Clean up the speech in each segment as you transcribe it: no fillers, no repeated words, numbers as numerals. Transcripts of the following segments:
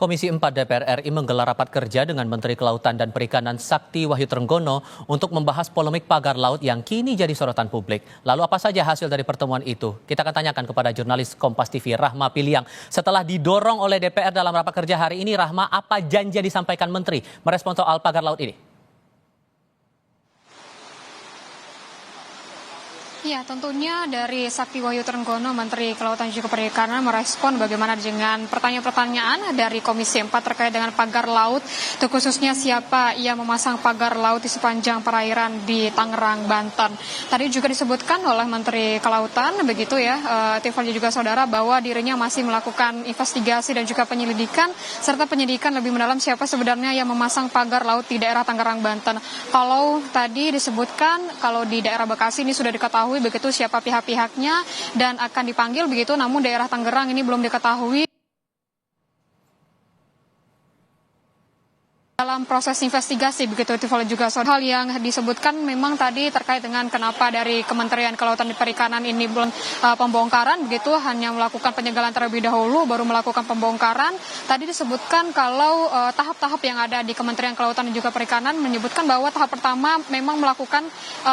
Komisi 4 DPR RI menggelar rapat kerja dengan Menteri Kelautan dan Perikanan Sakti Wahyu Trenggono untuk membahas polemik pagar laut yang kini jadi sorotan publik. Lalu apa saja hasil dari pertemuan itu? Kita akan tanyakan kepada jurnalis Kompas TV Rahma Piliang. Setelah didorong oleh DPR dalam rapat kerja hari ini, Rahma, apa janji yang disampaikan Menteri merespons soal pagar laut ini? Ya, tentunya dari Sakti Wahyu Trenggono, Menteri Kelautan dan juga Perikanan merespon bagaimana dengan pertanyaan-pertanyaan dari Komisi 4 terkait dengan pagar laut, terkhususnya siapa yang memasang pagar laut di sepanjang perairan di Tangerang, Banten. Tadi juga disebutkan oleh Menteri Kelautan, begitu ya, Tiffany juga saudara, bahwa dirinya masih melakukan investigasi dan juga penyelidikan, serta penyidikan lebih mendalam siapa sebenarnya yang memasang pagar laut di daerah Tangerang, Banten. Kalau tadi disebutkan, kalau di daerah Bekasi ini sudah diketahui begitu siapa pihak-pihaknya dan akan dipanggil begitu, namun daerah Tangerang ini belum diketahui. Dalam proses investigasi begitu Tiffany juga hal yang disebutkan memang tadi terkait dengan kenapa dari Kementerian Kelautan dan Perikanan ini belum pembongkaran begitu, hanya melakukan penyegalan terlebih dahulu baru melakukan pembongkaran. Tadi disebutkan kalau tahap-tahap yang ada di Kementerian Kelautan dan juga Perikanan menyebutkan bahwa tahap pertama memang melakukan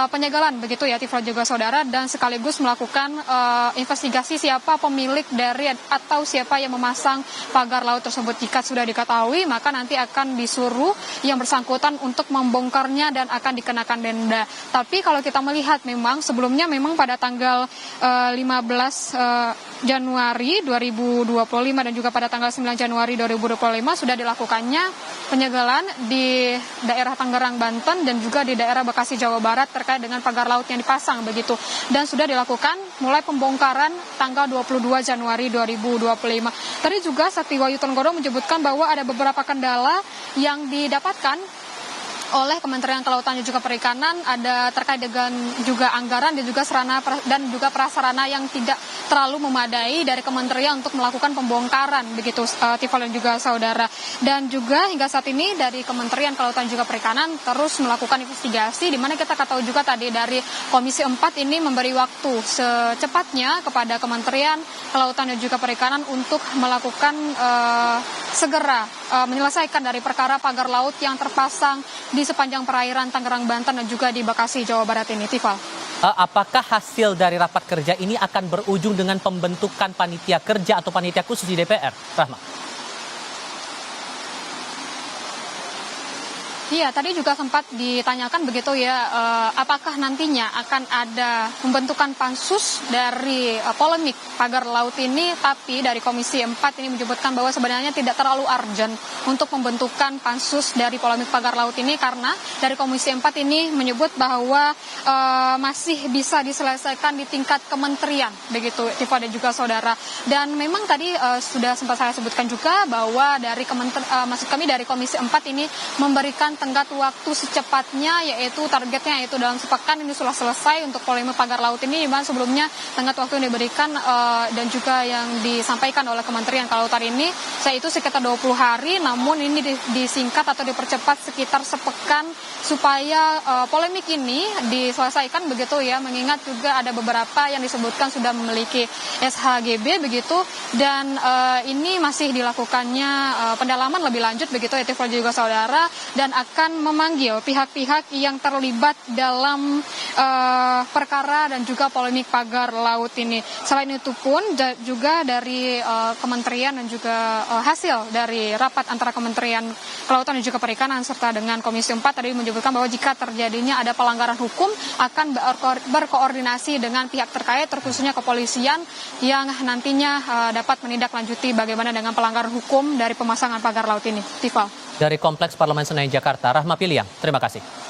penyegalan begitu ya Tiffany juga saudara, dan sekaligus melakukan investigasi siapa pemilik dari atau siapa yang memasang pagar laut tersebut. Jika sudah diketahui maka nanti akan disuruh yang bersangkutan untuk membongkarnya dan akan dikenakan denda. Tapi kalau kita melihat memang sebelumnya memang pada tanggal 15 Januari 2025 dan juga pada tanggal 9 Januari 2025 sudah dilakukannya penyegalan di daerah Tangerang, Banten dan juga di daerah Bekasi, Jawa Barat terkait dengan pagar laut yang dipasang begitu. Dan sudah dilakukan mulai pembongkaran tanggal 22 Januari 2025. Tadi juga Sakti Wahyu Trenggono menyebutkan bahwa ada beberapa kendala yang didapatkan oleh Kementerian Kelautan dan juga Perikanan, ada terkait dengan juga anggaran dan juga sarana dan juga prasarana yang tidak terlalu memadai dari kementerian untuk melakukan pembongkaran begitu Tiffany dan juga saudara. Dan juga hingga saat ini dari Kementerian Kelautan dan juga Perikanan terus melakukan investigasi, di mana kita tahu juga tadi dari Komisi 4 ini memberi waktu secepatnya kepada Kementerian Kelautan dan juga Perikanan untuk melakukan segera menyelesaikan dari perkara pagar laut yang terpasang di sepanjang perairan Tangerang, Banten dan juga di Bekasi, Jawa Barat ini, Tifal. Apakah hasil dari rapat kerja ini akan berujung dengan pembentukan panitia kerja atau panitia khusus di DPR, Rahma? Iya, tadi juga sempat ditanyakan begitu ya, apakah nantinya akan ada pembentukan pansus dari polemik pagar laut ini, tapi dari Komisi 4 ini menyebutkan bahwa sebenarnya tidak terlalu urgent untuk pembentukan pansus dari polemik pagar laut ini, karena dari Komisi 4 ini menyebut bahwa masih bisa diselesaikan di tingkat kementerian, begitu Tiffany dan juga saudara. Dan memang tadi sudah sempat saya sebutkan juga bahwa dari dari Komisi 4 ini memberikan tenggat waktu secepatnya, yaitu targetnya yaitu dalam sepekan ini sudah selesai untuk polemik pagar laut ini, di mana sebelumnya tenggat waktu yang diberikan dan juga yang disampaikan oleh Kementerian Kelautan ini yaitu sekitar 20 hari, namun ini disingkat atau dipercepat sekitar sepekan supaya polemik ini diselesaikan begitu ya, mengingat juga ada beberapa yang disebutkan sudah memiliki SHGB begitu, dan ini masih dilakukannya pendalaman lebih lanjut begitu ya Tiffany juga saudara, dan akan memanggil pihak-pihak yang terlibat dalam perkara dan juga polemik pagar laut ini. Selain itu pun juga dari kementerian dan juga hasil dari rapat antara Kementerian Kelautan dan juga Perikanan serta dengan Komisi 4 tadi menyebutkan bahwa jika terjadinya ada pelanggaran hukum akan berkoordinasi dengan pihak terkait, terkhususnya kepolisian yang nantinya dapat menindaklanjuti bagaimana dengan pelanggaran hukum dari pemasangan pagar laut ini. Tifal. Dari Kompleks Parlemen Senayan Jakarta, Rahma Piliang, terima kasih.